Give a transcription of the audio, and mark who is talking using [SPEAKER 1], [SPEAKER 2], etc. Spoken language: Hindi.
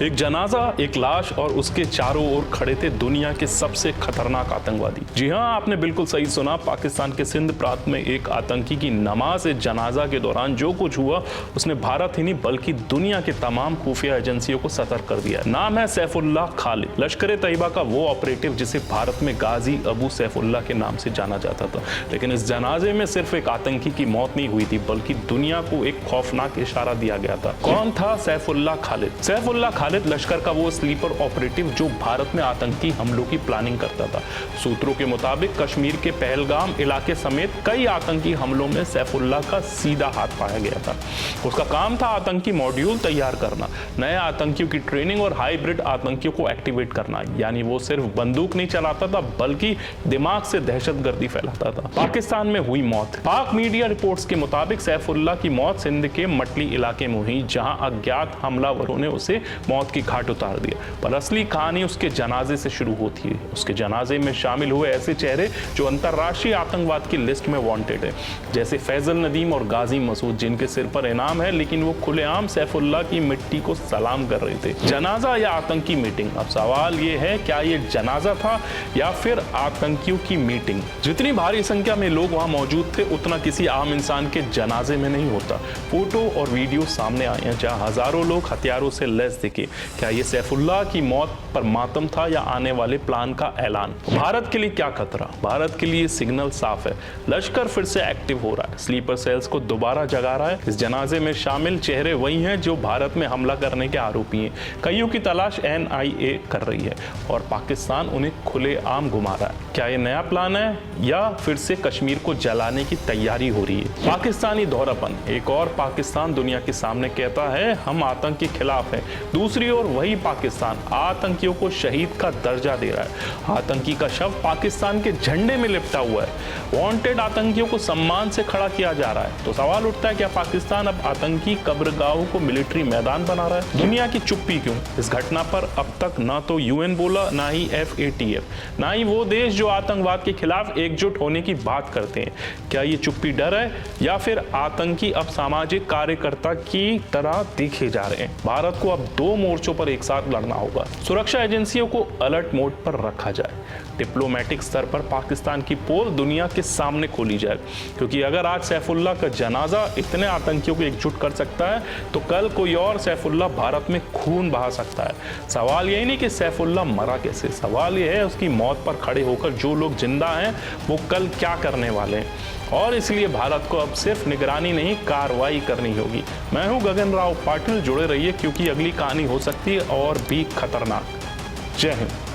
[SPEAKER 1] एक जनाजा, एक लाश और उसके चारों ओर खड़े थे दुनिया के सबसे खतरनाक आतंकवादी। जी हां, आपने बिल्कुल सही सुना। पाकिस्तान के सिंध प्रांत में एक आतंकी की नमाज जनाजा के दौरान जो कुछ हुआ उसने भारत ही नहीं बल्कि दुनिया के तमाम खुफिया एजेंसियों को सतर्क कर दिया। नाम है सैफुल्लाह खालिद। लश्कर तैयबा का वो ऑपरेटिव जिसे भारत में गाजी अबू सैफुल्लाह के नाम से जाना जाता था। लेकिन इस जनाजे में सिर्फ एक आतंकी की मौत नहीं हुई थी बल्कि दुनिया को एक खौफनाक इशारा दिया गया था। कौन था सैफुल्लाह खालिद? सैफुल्लाह खालिद लश्कर का वो स्लीपर ऑपरेटिव जो भारत में आतंकी हमलों की प्लानिंग करता था। सूत्रों के मुताबिक कश्मीर के पहलगाम इलाके समेत कई आतंकी हमलों में सैफुल्लाह का सीधा हाथ पाया गया था। उसका काम था आतंकी मॉड्यूल तैयार करना, नए आतंकियों की ट्रेनिंग और हाइब्रिड आतंकियों को एक्टिवेट करना। यानी वो सिर्फ बंदूक नहीं चलाता था बल्कि दिमाग से दहशतगर्दी फैलाता था। पाकिस्तान में हुई मौत। पाक मीडिया रिपोर्ट्स के मुताबिक सैफुल्लाह की मौत सिंध के मटली इलाके में हुई, जहां अज्ञात हमलावरों ने उसे मौत की घाट उतार दिया। पर असली कहानी उसके जनाजे से शुरू होती है। उसके जनाजे में शामिल हुए ऐसे चेहरे जो अंतर्राष्ट्रीय आतंकवाद की लिस्ट में वांटेड है, जैसे फैजल नदीम और गाजी मसूद, जिनके सिर पर इनाम है लेकिन वो खुलेआम सैफुल्लाह की मिट्टी को सलाम कर रहे थे। जनाजा या आतंकी मीटिंग? अब सवाल ये है, क्या ये जनाजा था या फिर आतंकियों की मीटिंग? जितनी भारी संख्या में लोग वहां मौजूद थे उतना किसी आम इंसान के जनाजे में नहीं होता। फोटो और वीडियो सामने आए हैं जहां हजारों लोग हथियारों से लैस दिखे। क्या ये सैफुल्लाह की मौत पर मातम था या आने वाले प्लान का ऐलान? भारत के लिए क्या खतरा? भारत के लिए सिग्नल साफ है, लश्कर फिर से एक्टिव हो रहा है, स्लीपर सेल्स को दोबारा जगा रहा है। इस जनाजे में शामिल चेहरे वही हैं जो भारत में हमला करने के आरोपी हैं। कईयों की तलाश NIA कर रही है और पाकिस्तान उन्हें खुलेआम घुमा रहा है। क्या ये नया प्लान है या फिर से कश्मीर को जलाने की तैयारी हो रही है? पाकिस्तानी दोहरापन। एक और पाकिस्तान दुनिया के सामने कहता है हम आतंक के खिलाफ हैं, दूसरी ओर वही पाकिस्तान आतंकियों को शहीद का दर्जा दे रहा है। आतंकी का शव पाकिस्तान के झंडे में लिपटा हुआ है। वांटेड आतंकियों को सम्मान से खड़ा किया जा रहा है। तो सवाल उठता है, क्या पाकिस्तान अब आतंकी कब्रगाहों को मिलिट्री मैदान बना रहा है? दुनिया की चुप्पी क्यों? इस घटना पर अब तक ना तो UN बोला, ना ही FATF, ना ही वो देश जो आतंकवाद के खिलाफ एकजुट होने की बात करते हैं। क्या ये चुप्पी डर है या फिर आतंकी अब सामाजिक कार्यकर्ता की तरह दिखे जा रहे हैं? भारत को अब दो मोर्चों पर एक साथ लड़ना होगा। सुरक्षा एजेंसियों को अलर्ट मोड पर रखा जाए, डिप्लोमेटिक स्तर पर पाकिस्तान की पोल दुनिया के सामने खोली जाए, क्योंकि अगर आज सैफुल्लाह का जनाजा इतने आतंकियों को एकजुट कर सकता है तो कल कोई और सैफुल्लाह भारत में खून बहा सकता है। सवाल यही नहीं कि सैफुल्लाह मरा कैसे, सवाल यह है उसकी मौत पर खड़े होकर जो लोग जिंदा हैं वो कल क्या करने वाले हैं। और इसलिए भारत को अब सिर्फ निगरानी नहीं, कार्रवाई करनी होगी। मैं हूं गगन राव पाटिल, जुड़े रहिए क्योंकि अगली कहानी हो सकती है और भी खतरनाक। जय हिंद।